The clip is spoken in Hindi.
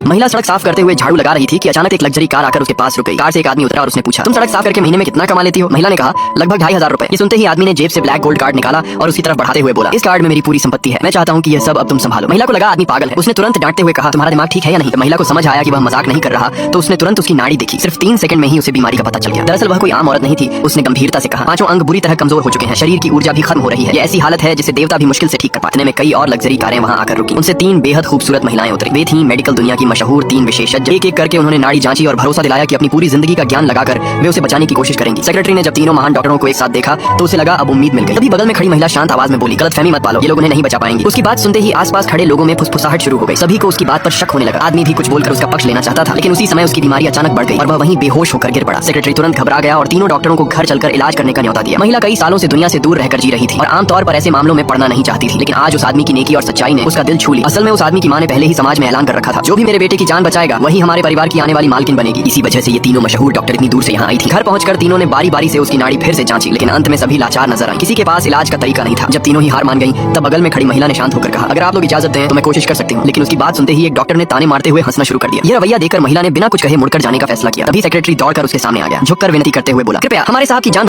महिला सड़क साफ करते हुए झाड़ू लगा रही थी कि अचानक एक लग्जरी कार आकर उसके पास रुक गई। कार से एक आदमी उतरा और उसने पूछा, तुम सड़क साफ करके महीने में कितना कमा लेती हो? महिला ने कहा, लगभग 2500 रुपए। ये सुनते ही आदमी ने जेब से ब्लैक गोल्ड कार्ड निकाला और उसकी तरफ बढ़ाते हुए बोला, इस कार्ड में मेरी पूरी संपत्ति है, मैं चाहता हूँ कि यह सब अब तुम संभालो। महिला को लगा आदमी पागल है। उसने तुरंत डांटते हुए कहा, तुम्हारा दिमाग ठीक है या नहीं? महिला को समझ आया कि वह मजाक नहीं कर रहा, तो उसने तुरंत उसकी नाड़ी देखी। सिर्फ 3 सेकंड में ही उसे बीमारी का पता चल गया। दरअसल वह कोई आम औरत नहीं थी। उसने गंभीरता से कहा, 5 अंग बुरी तरह कमजोर हो चुके हैं, शरीर की ऊर्जा भी खत्म हो रही है। ये ऐसी हालत है जिसे देवता भी मुश्किल से ठीक कर पाते हैं। कई और लग्जरी कारें वहां आकर रुकी। उनसे 3 बेहद खूबसूरत महिलाएं उतरी। वे थीं मेडिकल दुनिया की मशहूर 3 विशेषज्ञ। एक एक करके उन्होंने नाड़ी जांची और भरोसा दिलाया कि अपनी पूरी जिंदगी का ज्ञान लगाकर वे उसे बचाने की कोशिश करेंगी। सेक्रेटरी ने जब तीनों महान डॉक्टरों को एक साथ देखा तो उसे लगा अब उम्मीद मिल गई। तभी बगल में खड़ी महिला शांत आवाज में बोली, गलतफहमी मत पालो, ये लोग उन्हें नहीं बचा पाएंगे। उसकी बात सुनते ही आसपास खड़े लोगों में फुसफुसाहट शुरू हो गई। सभी को उसकी बात पर शक होने लगा। आदमी भी कुछ बोलकर उसका पक्ष लेना चाहता था, लेकिन उसी समय उसकी बीमारी अचानक बढ़ गई और वह वहीं बेहोश होकर गिर पड़ा। सेक्रेटरी तुरंत घबरा गया और तीनों डॉक्टरों को घर चलकर इलाज करने का न्योता दिया। महिला कई सालों से दुनिया से दूर रहकर जी रही थी और आमतौर पर ऐसे मामलों में पड़ना नहीं चाहती थी, लेकिन आज उस आदमी की नेकी और सच्चाई ने उसका दिल छू लिया। असल में उस आदमी की मां ने पहले ही समाज में ऐलान कर रखा था, जो भी मेरे बेटे की जान बचाएगा वही हमारे परिवार की आने वाली मालकिन बनेगी। इसी वजह से ये तीनों मशहूर डॉक्टर इतनी दूर से यहाँ आई थी। घर पहुंचकर तीनों ने बारी बारी से उसकी नाड़ी फिर से जांची, लेकिन अंत में सभी लाचार नजर आई। किसी के पास इलाज का तरीका नहीं था। जब तीनों ही हार मान गईं, तब बगल में खड़ी महिला ने शांत होकर कहा, अगर आप लोग इजाजत दें तो मैं कोशिश कर सकती हूँ। लेकिन उसकी बात सुनते ही एक डॉक्टर ने ताने मारते हुए हंसना शुरू कर दिया। यह रवैया देखकर महिला ने बिना कुछ कहे मुड़कर जाने का फैसला किया। तभी सेक्रेटरी दौड़कर उसके सामने आ गया। झुककर विनती करते हुए बोला, कृपया हमारे साहब की जान